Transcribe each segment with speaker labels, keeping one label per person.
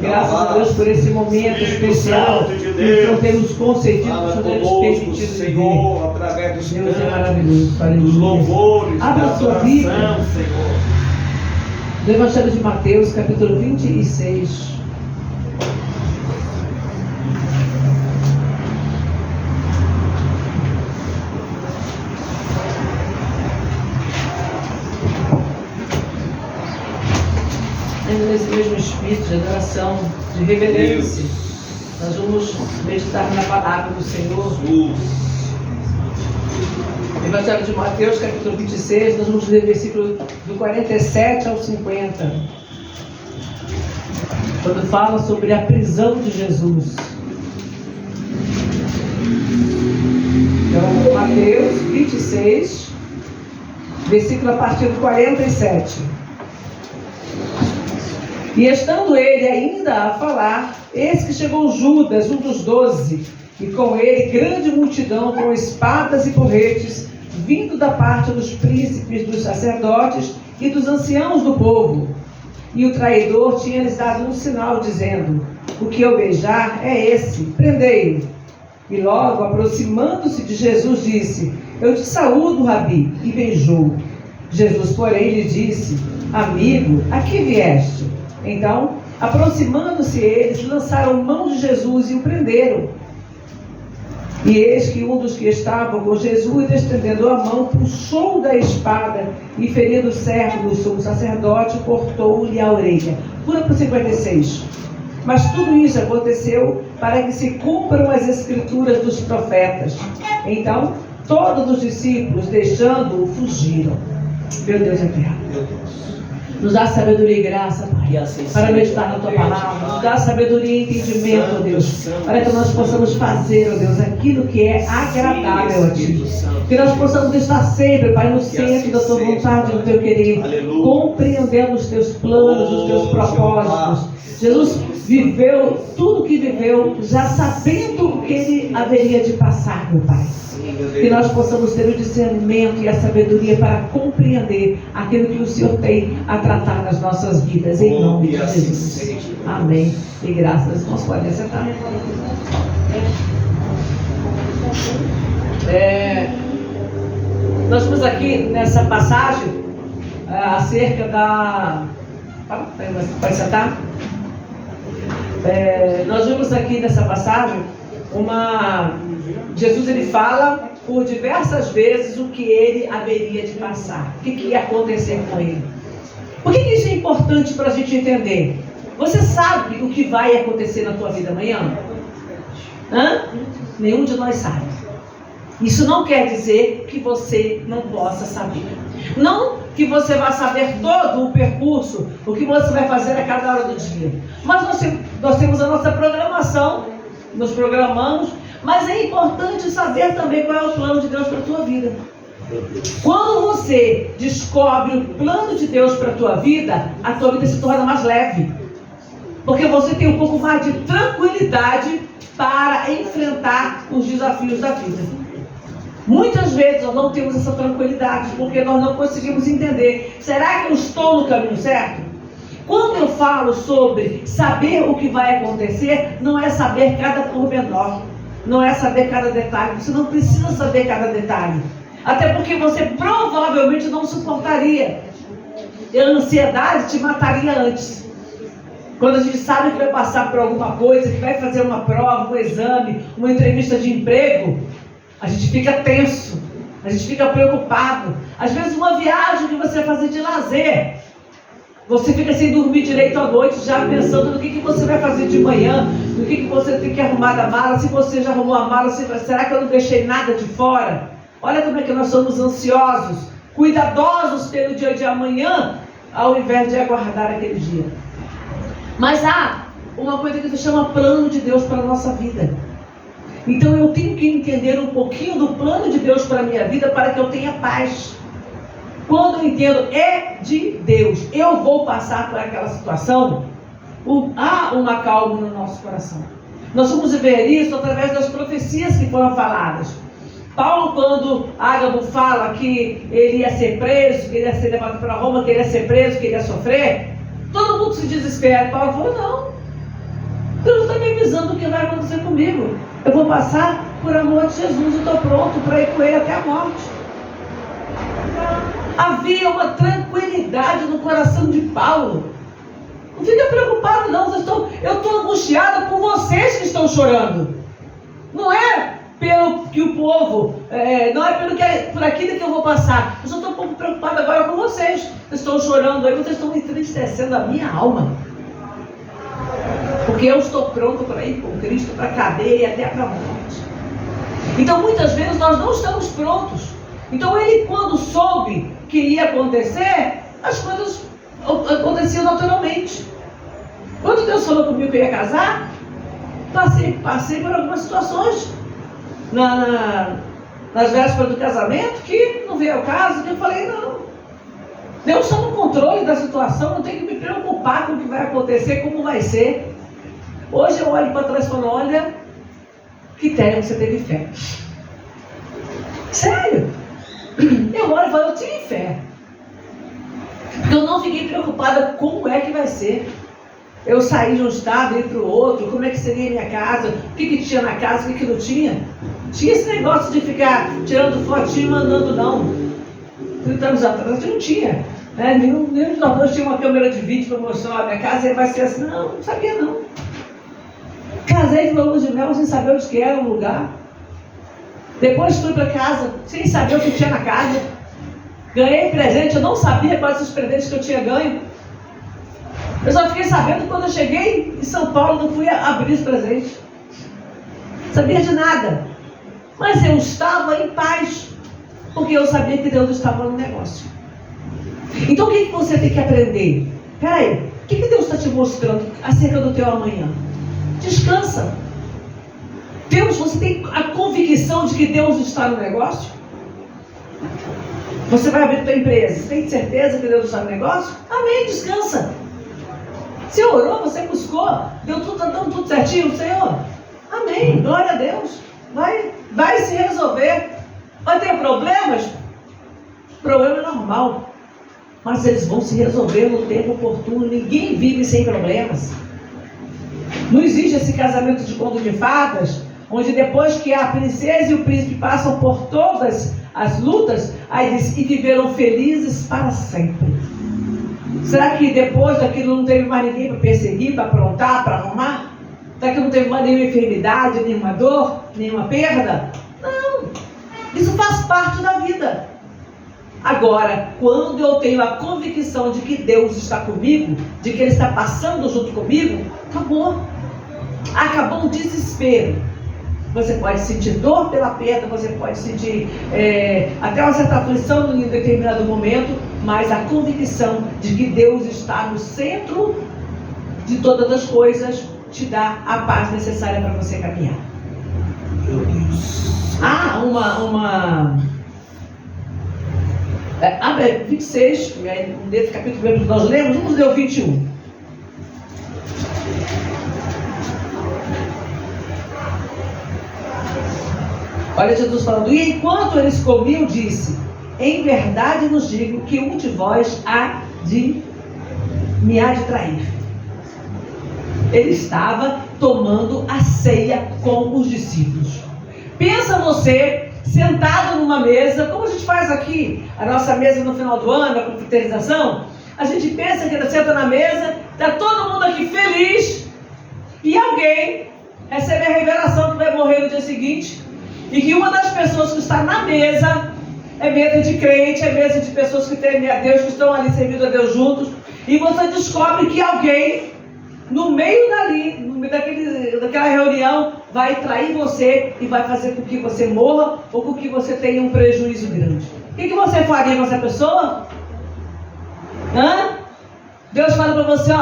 Speaker 1: Graças a Deus por esse momento especial que não temos concedido, não temos permitido, Senhor, através dos Deus é maravilhoso, dos louvores, abra a sua vida do Evangelho de Mateus, capítulo 26. Nesse mesmo espírito de adoração, de reverência, nós vamos meditar na palavra do Senhor. Evangelho de Mateus, capítulo 26, nós vamos ler versículo do 47 ao 50, quando fala sobre a prisão de Jesus. Então, Mateus 26, versículo a partir do 47. E estando ele ainda a falar, eis que chegou Judas, um dos 12, e com ele grande multidão com espadas e porretes, vindo da parte dos príncipes, dos sacerdotes e dos anciãos do povo. E o traidor tinha-lhes dado um sinal, dizendo: o que eu beijar é esse, prendei-o. E logo, aproximando-se de Jesus, disse: eu te saúdo, Rabi, e beijou. Jesus, porém, lhe disse: amigo, a que vieste? Então, aproximando-se eles, lançaram mão de Jesus e o prenderam. E eis que um dos que estavam com Jesus, estendendo a mão, puxou da espada e, ferindo o servo do sumo sacerdote, cortou-lhe a orelha. Pula para o 56. Mas tudo isso aconteceu para que se cumpram as escrituras dos profetas. Então, todos os discípulos, deixando-o, fugiram. Meu Deus eterno. Nos dá sabedoria e graça, Pai, para meditar na Tua palavra. Nos dá sabedoria e entendimento, ó Deus, para que nós possamos fazer, ó Deus, aquilo que é agradável a Ti. Que nós possamos estar sempre, Pai, no centro da Tua vontade, do Teu querer, compreendendo os Teus planos, os Teus propósitos. Jesus viveu tudo o que viveu, já sabendo o que Ele haveria de passar, meu Pai. Que nós possamos ter o discernimento e a sabedoria para compreender aquilo que o Senhor tem a tratar nas nossas vidas, em nome de Jesus. Amém. E graças a Deus. Podem sentar. Nós vimos aqui nessa passagem acerca da... Pode sentar? Nós vimos aqui nessa passagem Jesus, ele fala por diversas vezes o que ele haveria de passar, o que ia acontecer com ele. Por que isso é importante para a gente entender? Você sabe o que vai acontecer na tua vida amanhã? Nenhum de nós sabe. Isso não quer dizer que você não possa saber. Não que você vai saber todo o percurso, o que você vai fazer a cada hora do dia. Mas nós temos a nossa programação, nos programamos, mas é importante saber também qual é o plano de Deus para a tua vida. Quando você descobre o plano de Deus para a tua vida se torna mais leve. Porque você tem um pouco mais de tranquilidade para enfrentar os desafios da vida. Muitas vezes nós não temos essa tranquilidade, porque nós não conseguimos entender. Será que eu estou no caminho certo? Quando eu falo sobre saber o que vai acontecer, não é saber cada pormenor, não é saber cada detalhe. Você não precisa saber cada detalhe, até porque você provavelmente não suportaria. E a ansiedade te mataria antes. Quando a gente sabe que vai passar por alguma coisa, que vai fazer uma prova, um exame, uma entrevista de emprego, a gente fica tenso, a gente fica preocupado. Às vezes uma viagem que você vai fazer de lazer, você fica sem dormir direito à noite, já pensando no que você vai fazer de manhã, no que você tem que arrumar da mala, se você já arrumou a mala, será que eu não deixei nada de fora? Olha como é que nós somos ansiosos, cuidadosos pelo dia de amanhã, ao invés de aguardar aquele dia. Mas há uma coisa que se chama plano de Deus para a nossa vida. Então eu tenho que entender um pouquinho do plano de Deus para a minha vida, para que eu tenha paz. Quando eu entendo, é de Deus, eu vou passar por aquela situação, há uma calma no nosso coração. Nós vamos ver isso através das profecias que foram faladas. Paulo, quando Ágabo fala que ele ia ser preso, que ele ia ser levado para Roma, que ele ia ser preso, que ele ia sofrer, todo mundo se desespera. Paulo falou, não, Deus está me avisando o que vai acontecer comigo. Eu vou passar por amor de Jesus, eu estou pronto para ir com ele até a morte. Havia uma tranquilidade no coração de Paulo. Não fica preocupado não, eu estou angustiada por vocês que estão chorando. Não é pelo que o povo, não é por aquilo que eu vou passar. Eu só estou um pouco preocupada agora com vocês. Vocês estão chorando aí, vocês estão entristecendo a minha alma. Porque eu estou pronto para ir com Cristo, para a cadeia e até para a morte. Então muitas vezes nós não estamos prontos. Então ele, quando soube que ia acontecer, as coisas aconteciam naturalmente. Quando Deus falou comigo que eu ia casar, passei por algumas situações nas vésperas do casamento que não veio ao caso, que eu falei, não, Deus está no controle da situação, não tenho que me preocupar com o que vai acontecer, como vai ser. Hoje eu olho para trás e falo, olha, que tédio você teve fé. Sério. Eu olho e falo, eu tive fé. Porque eu não fiquei preocupada como é que vai ser. Eu saí de um estado e ir para o outro, como é que seria a minha casa, o que tinha na casa, o que não tinha. Tinha esse negócio de ficar tirando fotinho e mandando não. 30 anos atrás a gente não tinha. Né? Nenhum de nós dois tinha uma câmera de vídeo para mostrar a minha casa e vai ser assim. Não sabia não. Casei com uma lua de mel sem saber onde que era o lugar. Depois fui para casa sem saber o que tinha na casa. Ganhei presente, eu não sabia quais os presentes que eu tinha ganho. Eu só fiquei sabendo quando eu cheguei em São Paulo, não fui abrir os presentes. Não sabia de nada. Mas eu estava em paz, porque eu sabia que Deus estava no negócio. Então o que você tem que aprender? Peraí, o que Deus está te mostrando acerca do teu amanhã? Descansa. Você tem a convicção de que Deus está no negócio? Você vai abrir tua empresa, você tem certeza que Deus está no negócio? Amém, descansa. Você orou, você buscou, está dando tudo certinho, Senhor? Amém, glória a Deus. Vai se resolver. Vai ter problemas? Problema é normal. Mas eles vão se resolver no tempo oportuno. Ninguém vive sem problemas. Não existe esse casamento de conto de fadas, onde depois que a princesa e o príncipe passam por todas as lutas, aí diz, e viveram felizes para sempre. Será que depois daquilo não teve mais ninguém para perseguir, para aprontar, para arrumar? Será que não teve mais nenhuma enfermidade, nenhuma dor, nenhuma perda? Não. Isso faz parte da vida. Agora, quando eu tenho a convicção de que Deus está comigo, de que Ele está passando junto comigo, acabou. Acabou o desespero. Você pode sentir dor pela perda, você pode sentir até uma certa aflição em determinado momento, mas a convicção de que Deus está no centro de todas as coisas te dá a paz necessária para você caminhar. Meu Deus. Abre 26, nesse capítulo mesmo que nós lemos, vamos ler o 21. Olha Jesus falando, e enquanto eles comiam, disse, em verdade nos digo que um de vós me há de trair. Ele estava tomando a ceia com os discípulos. Pensa você, sentado numa mesa, como a gente faz aqui, a nossa mesa no final do ano, a confraternização, a gente pensa que senta na mesa, está todo mundo aqui feliz, e alguém recebe a revelação que vai morrer no dia seguinte, e que uma das pessoas que está na mesa é mesa de crente, é mesa de pessoas que temem a Deus, que estão ali servindo a Deus juntos, e você descobre que alguém, no meio daquela reunião, vai trair você e vai fazer com que você morra ou com que você tenha um prejuízo grande. O que você faria com essa pessoa? Deus fala para você,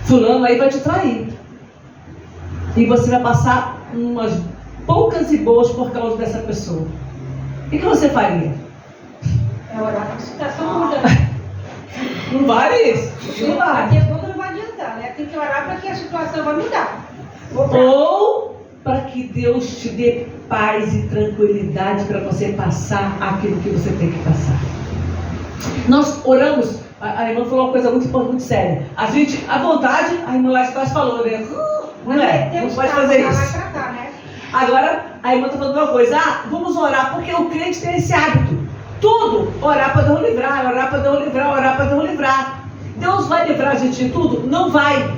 Speaker 1: fulano aí vai te trair. E você vai passar umas poucas e boas por causa dessa pessoa. O que você faria?
Speaker 2: É orar para a situação muda.
Speaker 1: Não vale isso? Não vale.
Speaker 2: Daqui a pouco não vai adiantar, né? Tem que orar para que a situação vai mudar.
Speaker 1: Ou para que Deus te dê paz e tranquilidade para você passar aquilo que você tem que passar. Nós oramos, a irmã falou uma coisa muito importante, muito séria. A vontade, a irmã lá de trás falou, né? Não pode fazer isso. Agora, a irmã está falando uma coisa, vamos orar, porque o crente tem esse hábito. Tudo, orar para Deus livrar, orar para Deus livrar, orar para Deus livrar. Deus vai livrar a gente de tudo? Não vai.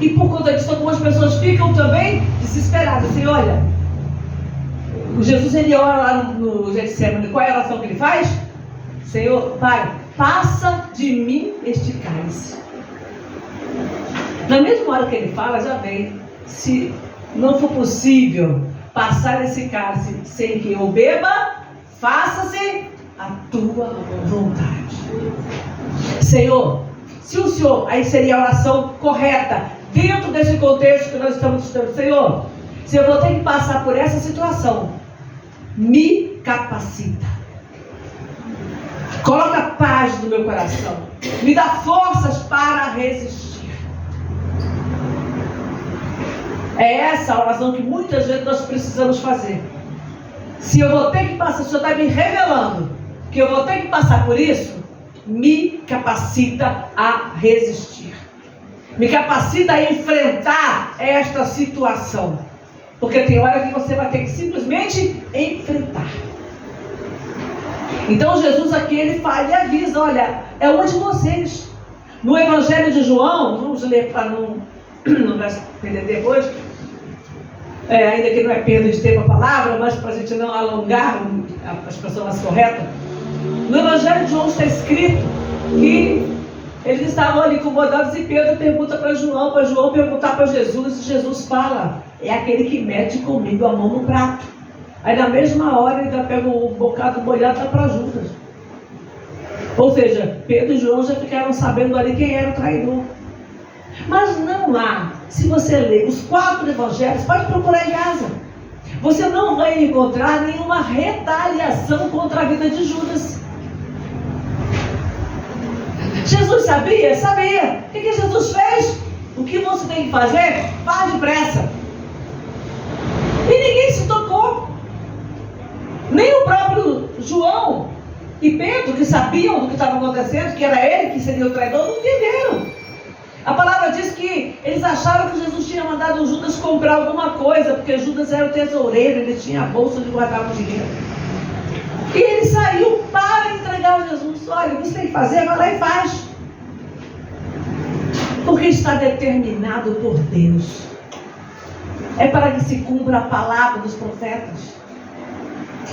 Speaker 1: E por conta disso, algumas pessoas ficam também desesperadas. Assim, olha, o Jesus, ele ora lá no Getsemane. Qual é a oração que ele faz? Senhor, Pai, passa de mim este cálice. Na mesma hora que ele fala, já vem. Se não for possível passar esse cálice sem que eu beba, faça-se a tua vontade. Senhor, se o Senhor, aí seria a oração correta, dentro desse contexto que nós estamos estudando. Senhor, se eu vou ter que passar por essa situação, me capacita. Coloca paz no meu coração. Me dá forças para resistir. É essa a oração que muitas vezes nós precisamos fazer. Se eu vou ter que passar, o Senhor está me revelando que eu vou ter que passar por isso, me capacita a resistir. Me capacita a enfrentar esta situação. Porque tem hora que você vai ter que simplesmente enfrentar. Então Jesus aqui, ele fala e avisa, olha, é uma de vocês. No Evangelho de João, vamos ler para não vai perder depois, ainda que não é perda de tempo a palavra, mas para a gente não alongar a expressão mais correta. No Evangelho de João está escrito que eles estavam ali incomodados e Pedro pergunta para João perguntar para Jesus, e Jesus fala, é aquele que mete comigo a mão no prato. Aí na mesma hora ele ainda pega um bocado molhado e dá para Judas. Ou seja, Pedro e João já ficaram sabendo ali quem era o traidor. Mas não lá, se você ler os 4 evangelhos, pode procurar em casa. Você não vai encontrar nenhuma retaliação contra a vida de Judas. Jesus sabia? Sabia. O que Jesus fez? O que você tem que fazer? Faz depressa. E ninguém se tocou. Nem o próprio João e Pedro, que sabiam do que estava acontecendo, que era ele que seria o traidor, não entenderam. A palavra diz que eles acharam que Jesus tinha mandado Judas comprar alguma coisa, porque Judas era o tesoureiro, ele tinha a bolsa de guardar o dinheiro. E ele saiu para entregar a Jesus. Olha, o que você tem que fazer, vai lá e faz. Porque está determinado por Deus. É para que se cumpra a palavra dos profetas.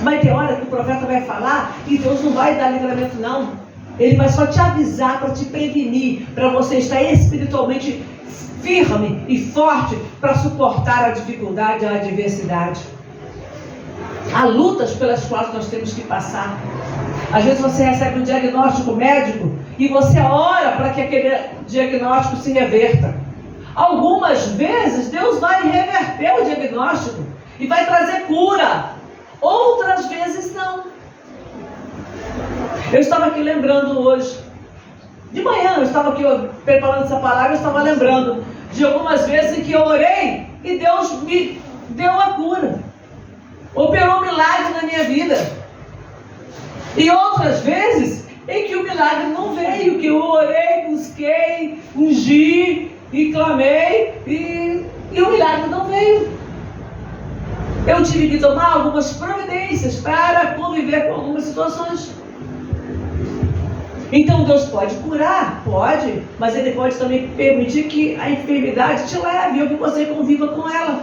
Speaker 1: Vai ter hora que o profeta vai falar e Deus não vai dar livramento, não. Ele vai só te avisar para te prevenir, para você estar espiritualmente firme e forte para suportar a dificuldade, a adversidade. Há lutas pelas quais nós temos que passar. Às vezes você recebe um diagnóstico médico e você ora para que aquele diagnóstico se reverta. Algumas vezes Deus vai reverter o diagnóstico e vai trazer cura. Outras vezes não. Eu estava aqui lembrando hoje, de manhã eu estava aqui preparando essa palavra, eu estava lembrando de algumas vezes em que eu orei e Deus me deu a cura. Operou um milagre na minha vida. E outras vezes em que o milagre não veio, que eu orei, busquei, ungi e clamei e o milagre não veio. Eu tive que tomar algumas providências para conviver com algumas situações. Então Deus pode curar? Pode, mas Ele pode também permitir que a enfermidade te leve ou que você conviva com ela.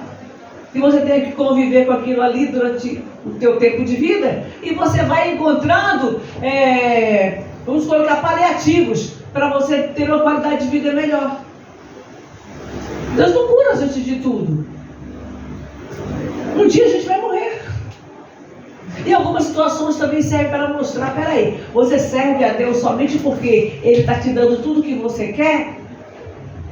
Speaker 1: Que você tenha que conviver com aquilo ali durante o teu tempo de vida. E você vai encontrando, vamos colocar paliativos, para você ter uma qualidade de vida melhor. Deus não cura a gente de tudo. Um dia a gente vai morrer. E algumas situações também servem para mostrar, peraí, você serve a Deus somente porque Ele está te dando tudo o que você quer?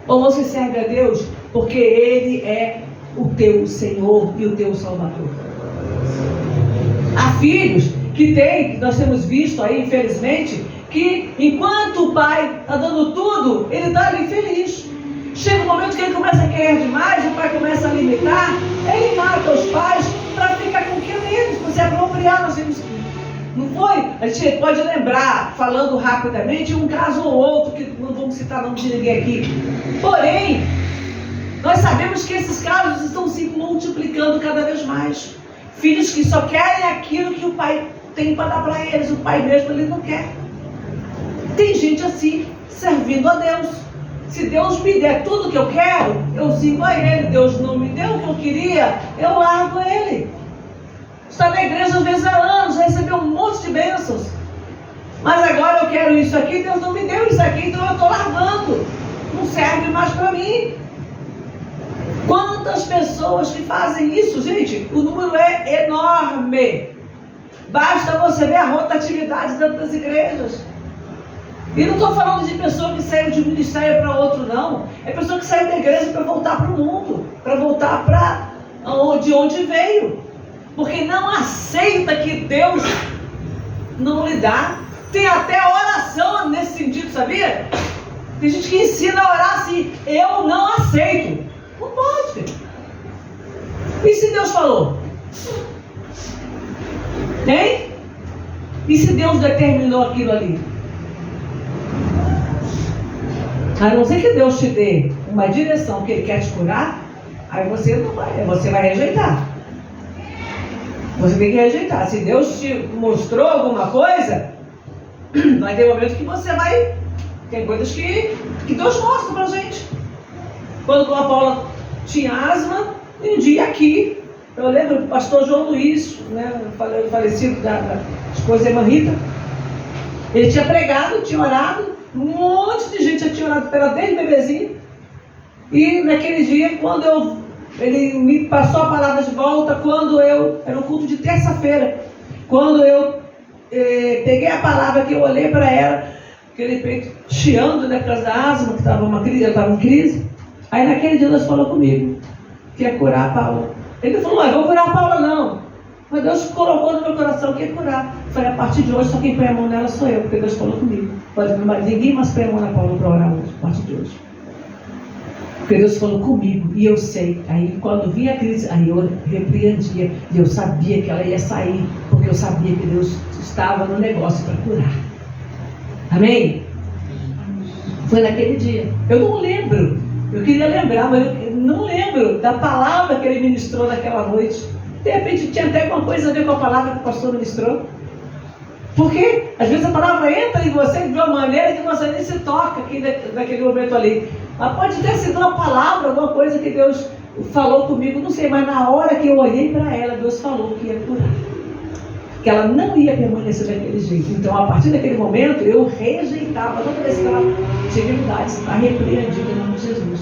Speaker 1: Ou você serve a Deus porque Ele é o teu Senhor e o teu Salvador? Há filhos que nós temos visto aí, infelizmente, que enquanto o pai está dando tudo, ele está ali feliz. Chega um momento que ele começa a querer demais, o pai começa a limitar, ele mata os pais para ficar com o que é deles, para se apropriar. Nós temos que... Não foi? A gente pode lembrar, falando rapidamente, um caso ou outro, que não vamos citar nome de ninguém aqui. Porém, nós sabemos que esses casos estão se multiplicando cada vez mais. Filhos que só querem aquilo que o pai tem para dar para eles, o pai mesmo ele não quer. Tem gente assim, servindo a Deus. Se Deus me der tudo que eu quero, eu sirvo a Ele. Deus não me deu o que eu queria, eu largo Ele. Está na igreja às vezes há anos, recebeu um monte de bênçãos. Mas agora eu quero isso aqui, Deus não me deu isso aqui, então eu estou largando. Não serve mais para mim. Quantas pessoas que fazem isso, gente? O número é enorme. Basta você ver a rotatividade dentro das igrejas. E não estou falando de pessoa que saiu de um ministério para outro, não. É pessoa que saiu da igreja para voltar para o mundo, para voltar para de onde veio. Porque não aceita que Deus não lhe dá. Tem até oração nesse sentido, sabia? Tem gente que ensina a orar assim: eu não aceito. Não pode. E se Deus falou? Hein? E se Deus determinou aquilo ali? A não ser que Deus te dê uma direção que Ele quer te curar, aí você não vai, você vai rejeitar. Você tem que rejeitar. Se Deus te mostrou alguma coisa, vai ter um momento que você vai... Tem coisas que Deus mostra pra gente. Quando a Paula tinha asma, um dia aqui, eu lembro do pastor João Luiz, né, falecido da esposa da irmã Rita, ele tinha pregado, tinha orado, um monte de gente tinha orado pela desde bebezinho, e naquele dia, quando ele me passou a palavra de volta, era um culto de terça-feira, quando eu peguei a palavra que eu olhei para ela, aquele peito chiando, né, por causa da asma, que estava uma crise, ela estava em crise. Aí naquele dia Deus falou comigo que ia curar a Paula. Ele não falou: eu vou curar a Paula não. Mas Deus colocou no meu coração que ia curar. Eu falei: a partir de hoje só quem põe a mão nela sou eu, porque Deus falou comigo. Ninguém mais põe a mão na Paula para orar hoje, a partir de hoje. Porque Deus falou comigo e eu sei. Aí quando vinha a crise, aí eu repreendia. E eu sabia que ela ia sair, porque eu sabia que Deus estava no negócio para curar. Amém? Foi naquele dia. Eu não lembro. Eu queria lembrar, mas eu não lembro da palavra que ele ministrou naquela noite. De repente tinha até alguma coisa a ver com a palavra que o pastor ministrou. Porque às vezes a palavra entra em você de uma maneira que você nem se toca aqui naquele momento ali. Mas pode ter sido uma palavra, alguma coisa que Deus falou comigo, não sei, mas na hora que eu olhei para ela, Deus falou que ia curar. Que ela não ia permanecer daquele jeito. Então, a partir daquele momento, eu rejeitava toda vez que ela tinha dificuldades, está repreendida em nome de Jesus.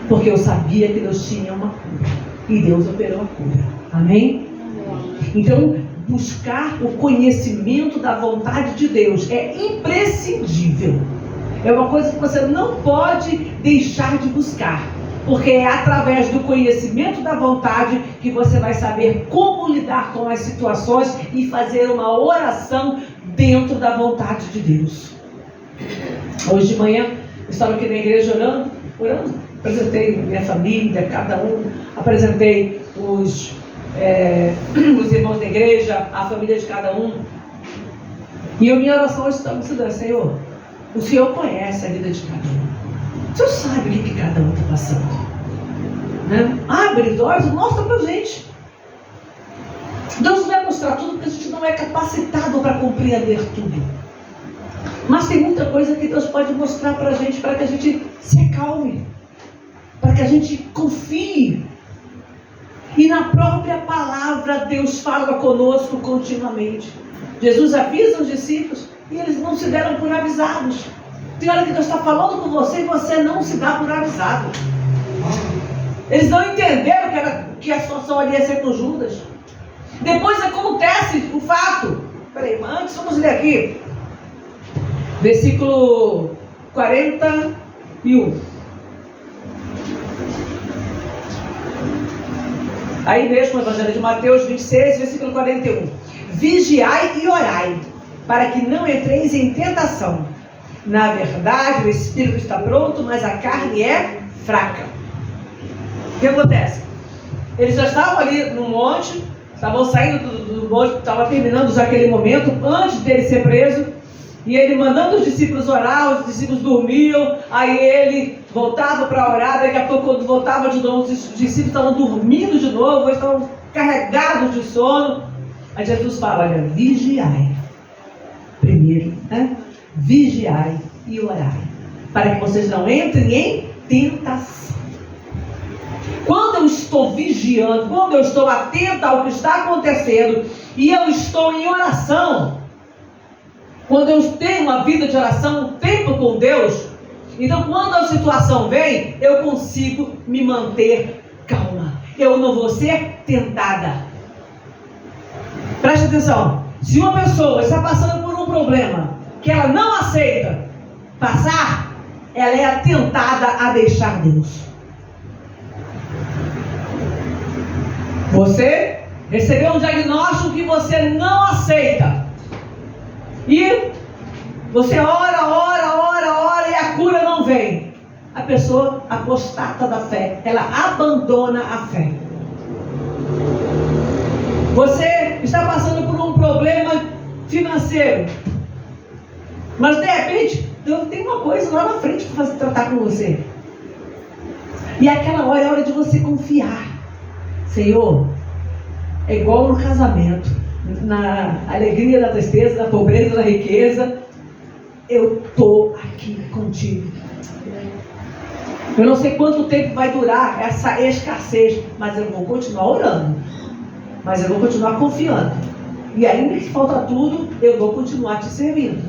Speaker 1: Porque eu sabia que Deus tinha uma cura. E Deus operou a cura. Amém? Então, buscar o conhecimento da vontade de Deus é imprescindível. É uma coisa que você não pode deixar de buscar. Porque é através do conhecimento da vontade que você vai saber como lidar com as situações e fazer uma oração dentro da vontade de Deus. Hoje de manhã, eu estava aqui na igreja orando. Apresentei minha família, cada um. Apresentei os irmãos da igreja, a família de cada um. E a minha oração hoje estava dizendo: Senhor, o Senhor conhece a vida de cada um. O Senhor sabe o que cada um está passando. Né? Abre os olhos e mostra para a gente. Deus não vai mostrar tudo porque a gente não é capacitado para compreender tudo. Mas tem muita coisa que Deus pode mostrar para a gente, para que a gente se acalme, para que a gente confie. E na própria palavra Deus fala conosco continuamente. Jesus avisa os discípulos e eles não se deram por avisados. Tem hora que Deus está falando com você e você não se dá por avisado. Eles não entenderam que a situação ali ia ser com Judas. Depois acontece o fato. Peraí, mas antes vamos ler aqui. Versículo 41. Aí mesmo, o Evangelho de Mateus 26, versículo 41. Vigiai e orai, para que não entreis em tentação. Na verdade, o espírito está pronto, mas a carne é fraca. O que acontece? Eles já estavam ali no monte, estavam saindo do monte, estavam terminando já aquele momento, antes dele ser preso, e ele mandando os discípulos orar, os discípulos dormiam, aí ele voltava para orar, daqui a pouco quando voltava de novo, os discípulos estavam dormindo de novo, eles estavam carregados de sono. Aí Jesus fala, olha, vigiai, primeiro, né? Vigiai e orai, para que vocês não entrem em tentação. Quando eu estou vigiando, quando eu estou atento ao que está acontecendo, e eu estou em oração, quando eu tenho uma vida de oração, um tempo com Deus, então quando a situação vem, eu consigo me manter calma. Eu não vou ser tentada. Preste atenção. Se uma pessoa está passando por um problema que ela não aceita passar, ela é tentada a deixar Deus. Você recebeu um diagnóstico que você não aceita. E você ora e a cura não vem. A pessoa apostata da fé, ela abandona a fé. Você está passando por um problema financeiro, mas de repente Deus tem uma coisa lá na frente para tratar com você. E aquela hora é a hora de você confiar. Senhor, é igual no casamento, na alegria, na tristeza, na pobreza, na riqueza, eu estou aqui contigo. Eu não sei quanto tempo vai durar essa escassez, mas eu vou continuar orando, mas eu vou continuar confiando, e ainda que falta tudo, eu vou continuar te servindo.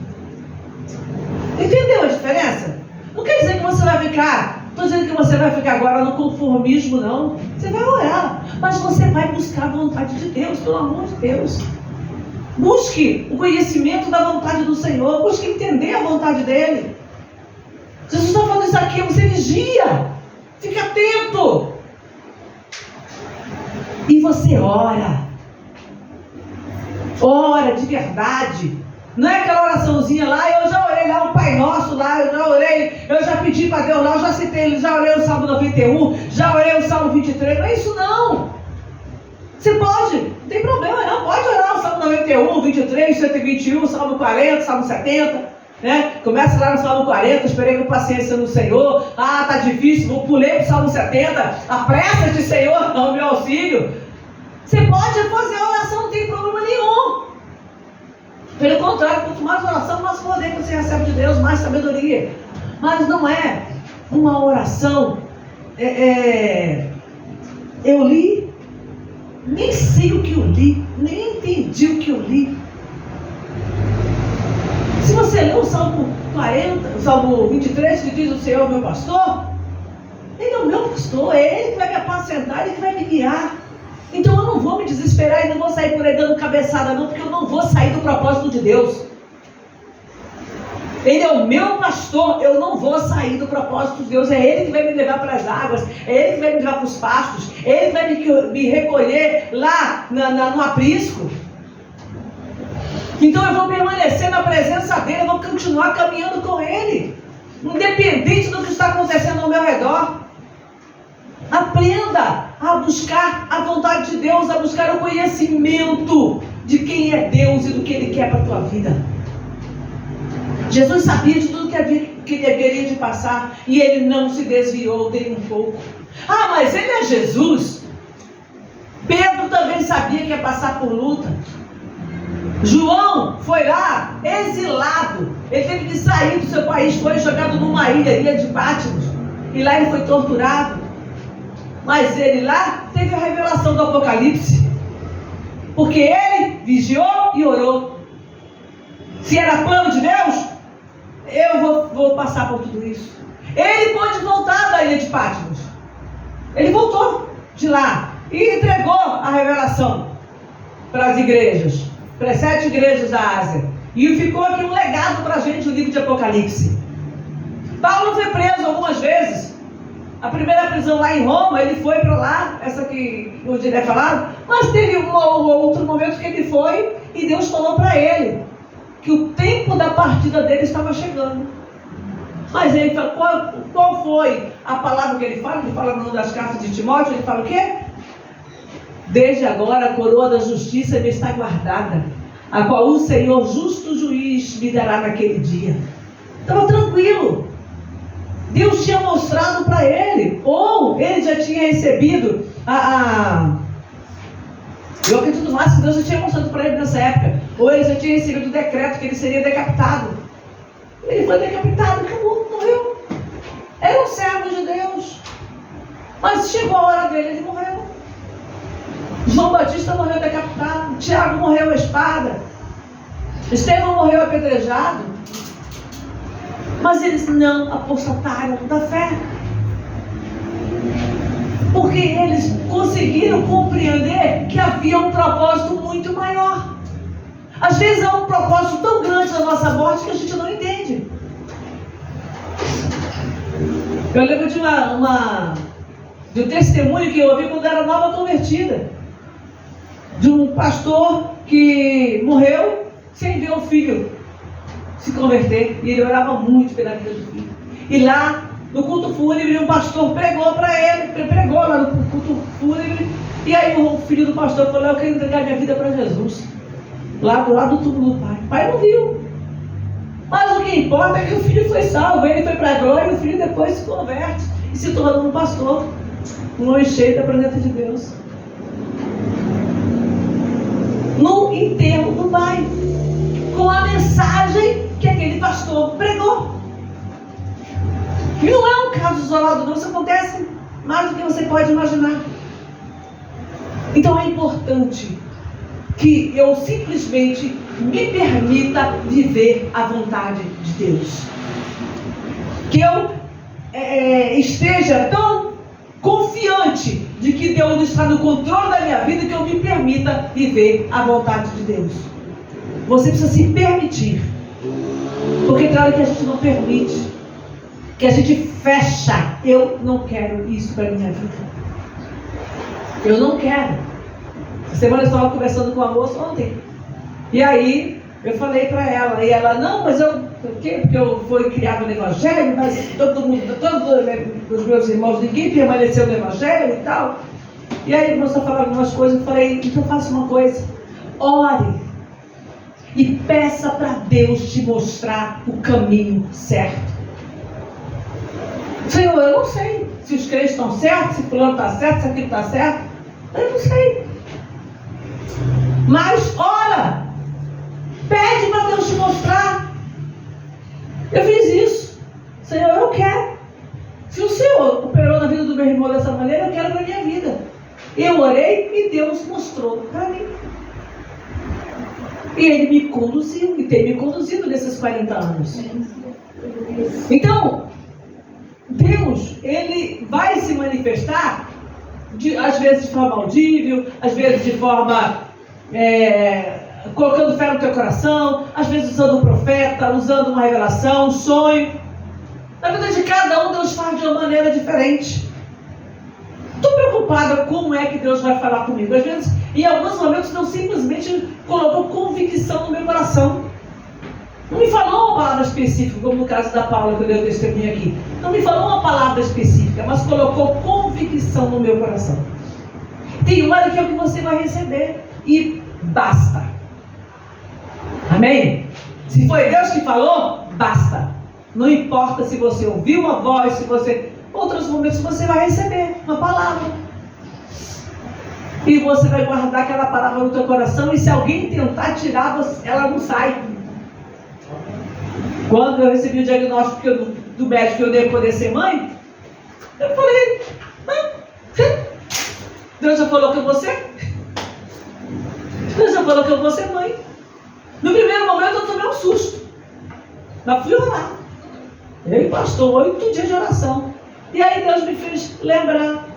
Speaker 1: Entendeu a diferença? Não quer dizer que você vai ficar, estou dizendo que você vai ficar agora no conformismo, não. Você vai orar, mas você vai buscar a vontade de Deus, pelo amor de Deus. Busque o conhecimento da vontade do Senhor, busque entender a vontade dele. Jesus está falando isso aqui, você vigia, fica atento. E você ora de verdade. Não é aquela oraçãozinha lá, eu já orei lá, o Pai Nosso lá, eu já pedi para Deus lá, eu já citei, já orei o Salmo 91, já orei o Salmo 23, não é isso não. Você pode, não tem problema não, pode orar o Salmo 91, 23, 121, Salmo 40, Salmo 70, né? Começa lá no Salmo 40, esperei com paciência no Senhor, tá difícil, pulei para o Salmo 70, apressa-te Senhor, ao meu auxílio. Você pode fazer a oração, não tem problema nenhum. Pelo contrário, quanto mais oração, mais poder que você recebe de Deus, mais sabedoria. Mas não é uma oração, eu li, nem sei o que eu li, nem entendi o que eu li. Se você lê o Salmo 40, o Salmo 23, que diz o Senhor é o meu pastor, ele é o meu pastor, é ele que vai me apacentar, ele que vai me guiar. Então eu não vou me desesperar e não vou sair por aí dando cabeçada não, porque eu não vou sair do propósito de Deus. Ele é o meu pastor, eu não vou sair do propósito de Deus. É Ele que vai me levar para as águas, é Ele que vai me levar para os pastos, é Ele que vai me recolher lá no aprisco. Então eu vou permanecer na presença dEle, eu vou continuar caminhando com Ele, independente do que está acontecendo ao meu redor. Aprenda a buscar a vontade de Deus, a buscar o conhecimento de quem é Deus e do que Ele quer para a tua vida. Jesus sabia de tudo que ele haveria de passar e Ele não se desviou dele um pouco. Ah, mas Ele é Jesus. Pedro também sabia que ia passar por luta. João foi lá, exilado. Ele teve que sair do seu país, foi jogado numa ilha de Patmos. E lá ele foi torturado. Mas ele lá teve a revelação do Apocalipse. Porque ele vigiou e orou. Se era plano de Deus, eu vou passar por tudo isso. Ele pôde voltar da ilha de Patmos. Ele voltou de lá e entregou a revelação para as igrejas, para as 7 igrejas da Ásia. E ficou aqui um legado para a gente, o livro de Apocalipse. Paulo foi preso algumas vezes. A primeira prisão lá em Roma, ele foi para lá, essa que o Diré falaram, mas teve um outro momento que ele foi e Deus falou para ele que o tempo da partida dele estava chegando. Mas ele falou, qual qual foi a palavra que ele fala? Ele fala numa das cartas de Timóteo, ele fala o quê? Desde agora a coroa da justiça me está guardada, a qual o Senhor justo juiz me dará naquele dia. Estava tranquilo. Deus tinha mostrado para ele, ou ele já tinha recebido eu acredito mais que Deus já tinha mostrado para ele nessa época, ou ele já tinha recebido o decreto que ele seria decapitado. Ele foi decapitado, acabou, morreu. Era um servo de Deus, mas chegou a hora dele, ele morreu. João Batista morreu decapitado, Tiago morreu à espada, Estevão morreu apedrejado, mas eles não apostataram da fé, porque eles conseguiram compreender que havia um propósito muito maior. Às vezes há um propósito tão grande na nossa morte que a gente não entende. Eu lembro de um testemunho que eu ouvi quando era nova convertida, de um pastor que morreu sem ver o filho se converter, e ele orava muito pela vida do filho. E lá no culto fúnebre, um pastor pregou para ele, pregou lá no culto fúnebre, e aí o filho do pastor falou: eu quero entregar minha vida para Jesus, lá do túmulo do pai. O pai não viu, mas o que importa é que o filho foi salvo, ele foi para a glória, e o filho depois se converte e se torna um pastor, um homem cheio da presença de Deus, no enterro do pai, com a mensagem que aquele pastor pregou. E não é um caso isolado, não. Isso acontece mais do que você pode imaginar. Então é importante que eu simplesmente me permita viver a vontade de Deus, que eu esteja tão confiante de que Deus está no controle da minha vida, que eu me permita viver a vontade de Deus. Você precisa se permitir, porque tem hora que a gente não permite, que a gente fecha. Eu não quero isso para a minha vida, eu não quero. Essa semana eu estava conversando com a moça ontem, e aí eu falei para ela, e ela: não, mas por quê? Porque eu fui criado no Evangelho, mas todos os meus irmãos, ninguém permaneceu no Evangelho e tal. E aí a moça falou algumas coisas, eu falei: então faça uma coisa, ore e peça para Deus te mostrar o caminho certo. Senhor, eu não sei se os crentes estão certos, se fulano está certo, se aquilo está certo, eu não sei. Mas ora, pede para Deus te mostrar. Eu fiz isso. Senhor, eu quero. Se o Senhor operou na vida do meu irmão dessa maneira, eu quero para a minha vida. Eu orei e Deus mostrou para mim. E Ele me conduziu, e tem me conduzido nesses 40 anos. Então, Deus, Ele vai se manifestar, às vezes de forma audível, às vezes de forma colocando fé no teu coração, às vezes usando um profeta, usando uma revelação, um sonho. Na vida de cada um, Deus faz de uma maneira diferente. Estou preocupada como é que Deus vai falar comigo. Às vezes, em alguns momentos, Deus simplesmente colocou convicção no meu coração. Não me falou uma palavra específica, como no caso da Paula, que eu dei o testemunho aqui. Não me falou uma palavra específica, mas colocou convicção no meu coração. Tem uma hora que é o que você vai receber, e basta. Amém? Se foi Deus que falou, basta. Não importa se você ouviu uma voz, se você... Outros momentos você vai receber uma palavra, e você vai guardar aquela palavra no teu coração, e se alguém tentar tirar, ela não sai. Quando eu recebi o diagnóstico do médico que eu nem ia poder ser mãe, eu falei: Deus já falou que eu vou ser? Deus já falou que eu vou ser mãe. No primeiro momento eu tomei um susto, mas fui orar. Ele pastor 8 dias de oração. E aí Deus me fez lembrar,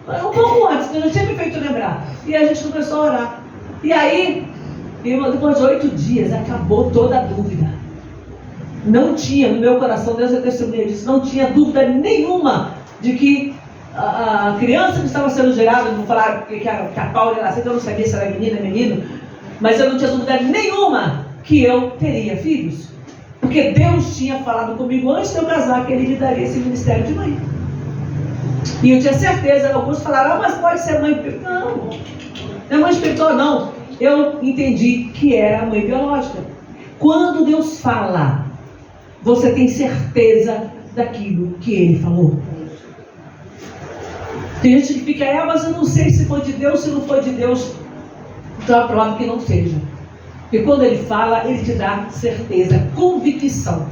Speaker 1: um pouco antes, Deus já tinha me feito lembrar. E a gente começou a orar. E aí, depois de 8 dias, acabou toda a dúvida. Não tinha no meu coração, Deus é testemunha disso, não tinha dúvida nenhuma de que a criança que estava sendo gerada, não falar que a Paula era nascida, eu não sabia se era menina ou menino, mas eu não tinha dúvida nenhuma que eu teria filhos. Porque Porque Deus tinha falado comigo antes de eu casar que Ele me daria esse ministério de mãe. E eu tinha certeza, alguns falaram, mas pode ser mãe espiritual. Não, não é mãe espiritual não. Eu entendi que era a mãe biológica. Quando Deus fala, você tem certeza daquilo que Ele falou. Tem gente que fica, mas eu não sei se foi de Deus, se não foi de Deus. Então é provável que não seja. Porque quando Ele fala, Ele te dá certeza, convicção.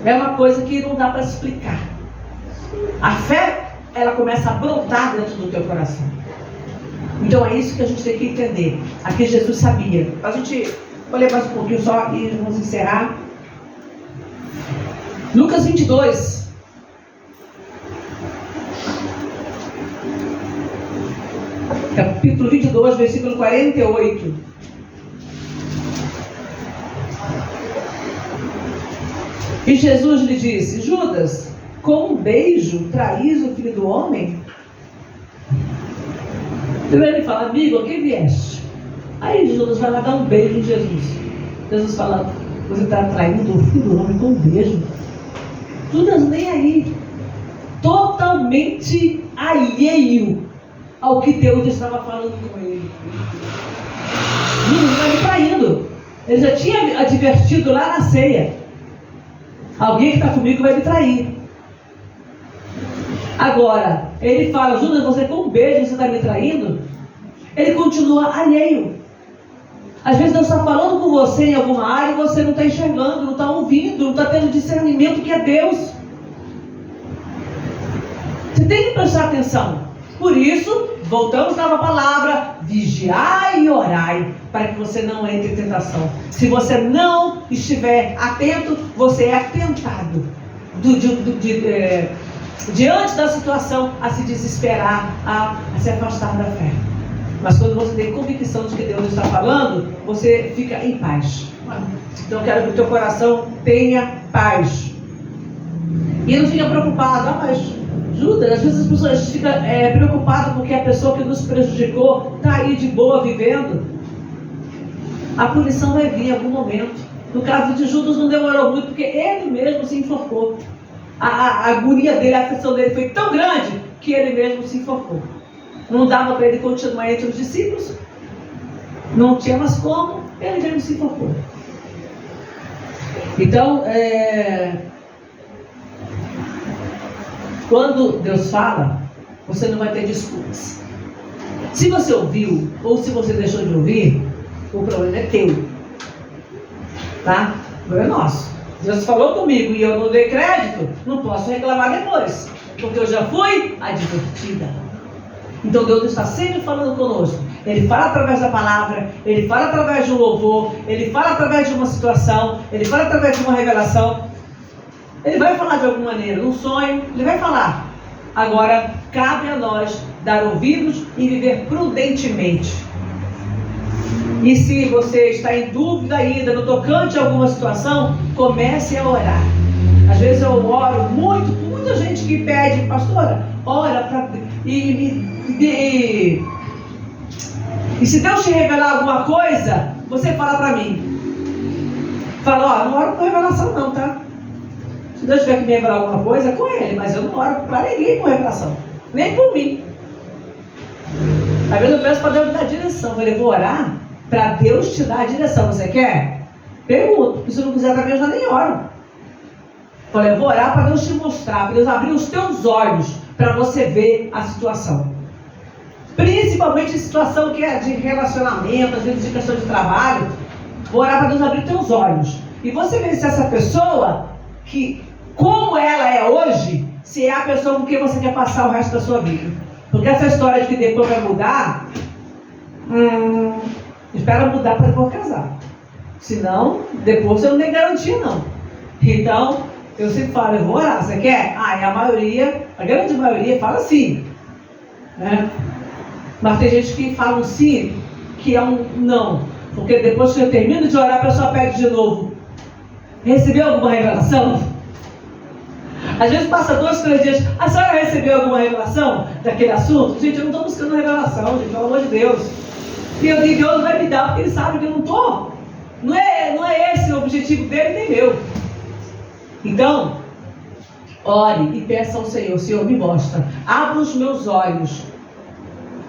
Speaker 1: É uma coisa que não dá para explicar. A fé, ela começa a brotar dentro do teu coração. Então é isso que a gente tem que entender. Aqui Jesus sabia. A gente, vou ler mais um pouquinho só e vamos encerrar. Lucas 22. Capítulo 22, versículo 48. E Jesus lhe disse, Judas, com um beijo traís o Filho do Homem? Primeiro ele fala, amigo, a quem vieste? Aí Judas vai lá dar um beijo em Jesus. Jesus fala, você está traindo o Filho do Homem com um beijo? Judas nem aí. Totalmente alheio ao que Deus estava falando com ele. Judas está me traindo. Ele já tinha advertido lá na ceia. Alguém que está comigo vai me trair. Agora, ele fala, Judas, você com um beijo, você está me traindo? Ele continua alheio. Às vezes Deus está falando com você em alguma área e você não está enxergando, não está ouvindo, não está tendo discernimento que é Deus. Você tem que prestar atenção. Por isso, voltamos na palavra, vigiai e orai, para que você não entre em tentação. Se você não estiver atento, você é atentado diante da situação a se desesperar, a se afastar da fé. Mas quando você tem convicção de que Deus está falando, você fica em paz. Então eu quero que o teu coração tenha paz. E não fica preocupado, mas Judas, às vezes as pessoas ficam preocupadas porque a pessoa que nos prejudicou está aí de boa vivendo. A punição vai vir em algum momento. No caso de Judas não demorou muito, porque ele mesmo se enforcou. A agonia dele, a aflição dele foi tão grande que ele mesmo se enforcou. Não dava para ele continuar entre os discípulos. Não tinha mais como, ele mesmo se enforcou. Então, quando Deus fala, você não vai ter desculpas. Se você ouviu, ou se você deixou de ouvir, o problema é teu. Tá? O problema é nosso. Deus falou comigo e eu não dei crédito, não posso reclamar depois. Porque eu já fui advertida. Então Deus está sempre falando conosco. Ele fala através da palavra, Ele fala através de um louvor, Ele fala através de uma situação, Ele fala através de uma revelação. Ele vai falar de alguma maneira, num sonho, Ele vai falar. Agora, cabe a nós dar ouvidos e viver prudentemente. E se você está em dúvida ainda no tocante a alguma situação, comece a orar. Às vezes eu oro muito, muita gente que pede, pastora, ora para... E se Deus te revelar alguma coisa, você fala para mim. Fala, não oro com revelação não, tá? Se Deus tiver que me revelar alguma coisa, é com Ele, mas eu não oro para ninguém com revelação. Nem por mim. Às vezes eu peço para Deus me dar direção. Eu falei, vou orar para Deus te dar a direção. Você quer? Pergunto. E se não quiser também, eu já nem oro. Falei, eu vou orar para Deus te mostrar, para Deus abrir os teus olhos, para você ver a situação. Principalmente situação que é de relacionamento, às vezes de questão de trabalho. Vou orar para Deus abrir teus olhos. E você vê se essa pessoa, que como ela é hoje, se é a pessoa com quem você quer passar o resto da sua vida. Porque essa história de que depois vai mudar, espera mudar para depois casar. Senão, depois você não tem garantia não. Então, eu sempre falo, eu vou orar, você quer? E a maioria, a grande maioria fala sim. Né? Mas tem gente que fala um sim, que é um não. Porque depois que eu termino de orar, a pessoa pede de novo. Recebeu alguma revelação? Às vezes passa 2, 3 dias. A senhora recebeu alguma revelação daquele assunto? Gente, eu não estou buscando revelação, gente, pelo amor de Deus. E Deus vai me dar, porque Ele sabe que eu não estou. Não é é esse o objetivo dele nem meu. Então, ore e peça ao Senhor: Senhor, me mostra, abra os meus olhos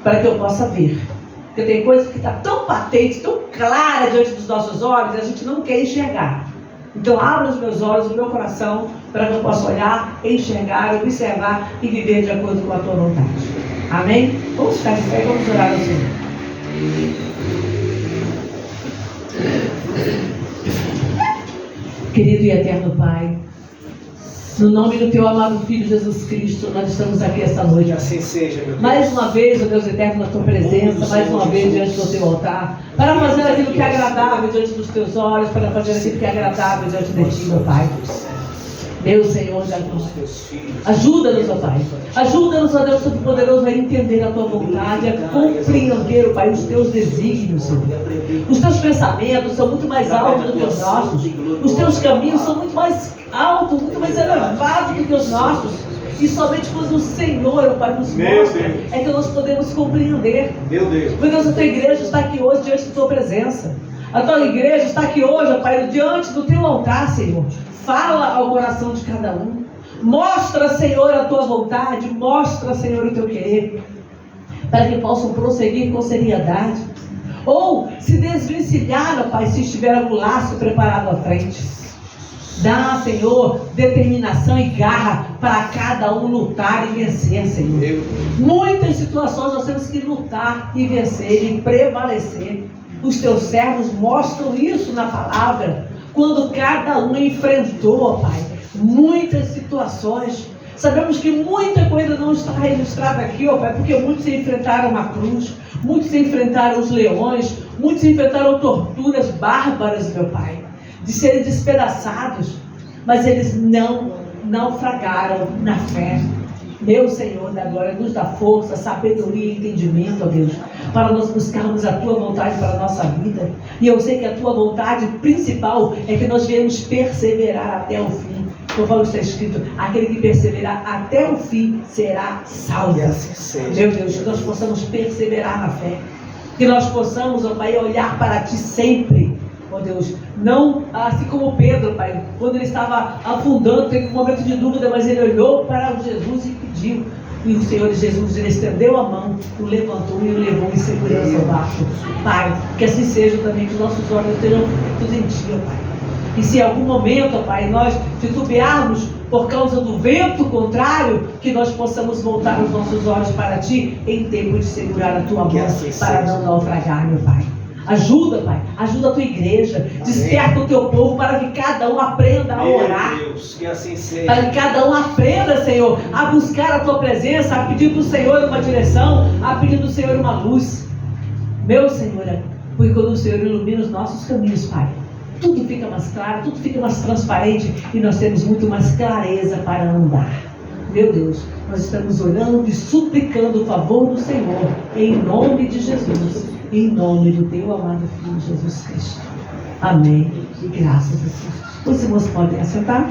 Speaker 1: para que eu possa ver. Porque tem coisa que está tão patente, tão clara diante dos nossos olhos, a gente não quer enxergar. Então, abra os meus olhos, o meu coração, para que eu possa olhar, enxergar, observar e viver de acordo com a tua vontade. Amém? Vamos ficar de pé e vamos orar ao Senhor. Querido e eterno Pai, no nome do teu amado Filho Jesus Cristo, nós estamos aqui esta noite.
Speaker 3: Assim seja, meu Deus.
Speaker 1: Mais uma vez, ó Deus eterno, na tua presença, mais uma vez diante do teu altar, para fazer aquilo que é agradável diante dos teus olhos, para fazer aquilo que é agradável diante de ti, meu Pai. Meu Senhor, ajuda-nos, ó Pai. Ajuda-nos, ó Deus Todo-Poderoso, a entender a tua vontade, a compreender, ó Pai, os teus desígnios, Senhor. Os teus pensamentos são muito mais altos do que os nossos. Os teus caminhos são muito mais altos, muito mais elevados do que os nossos. E somente quando o Senhor, ó Pai, nos mostra, é que nós podemos compreender.
Speaker 3: Meu Deus.
Speaker 1: Meu Deus, a tua igreja está aqui hoje diante da tua presença. A tua igreja está aqui hoje, ó Pai, diante do teu altar, Senhor. Fala ao coração de cada um. Mostra, Senhor, a tua vontade. Mostra, Senhor, o teu querer. Para que possam prosseguir com seriedade. Ou se desvencilhar, ó Pai, se estiver algum laço preparado à frente. Dá, Senhor, determinação e garra para cada um lutar e vencer, Senhor. Muitas situações nós temos que lutar e vencer e prevalecer. Os teus servos mostram isso na palavra. Quando cada um enfrentou, ó Pai, muitas situações. Sabemos que muita coisa não está registrada aqui, ó Pai, porque muitos enfrentaram a cruz, muitos enfrentaram os leões, muitos enfrentaram torturas bárbaras, meu Pai, de serem despedaçados, mas eles não naufragaram na fé. Meu Senhor da glória, nos dá força, sabedoria e entendimento, ó Deus, para nós buscarmos a tua vontade para a nossa vida. E eu sei que a tua vontade principal é que nós venhamos perseverar até o fim. Conforme está escrito, aquele que perseverar até o fim será salvo. Meu Deus, que nós possamos perseverar na fé, que nós possamos, ó Pai, olhar para ti sempre. Ó Deus, não assim como Pedro, Pai, quando ele estava afundando, teve um momento de dúvida, mas ele olhou para Jesus e pediu. E o Senhor Jesus, ele estendeu a mão, o levantou e o levou em segurança ao barco. Pai, que assim seja também, que os nossos olhos sejam fitos em ti, ó Pai. E se em algum momento, ó Pai, nós titubearmos por causa do vento contrário, que nós possamos voltar os nossos olhos para ti em tempo de segurar a tua mão, para não naufragar, meu Pai. Ajuda, Pai, ajuda a tua igreja, desperta o teu povo para que cada um aprenda a orar.
Speaker 3: Meu Deus, que assim seja.
Speaker 1: Para que cada um aprenda, Senhor, a buscar a tua presença, a pedir para o Senhor uma direção, a pedir do Senhor uma luz. Meu Senhor, porque quando o Senhor ilumina os nossos caminhos, Pai, tudo fica mais claro, tudo fica mais transparente e nós temos muito mais clareza para andar. Meu Deus, nós estamos orando e suplicando o favor do Senhor, em nome de Jesus, em nome do teu amado Filho Jesus Cristo. Amém. E graças a Deus. Os irmãos podem assentar.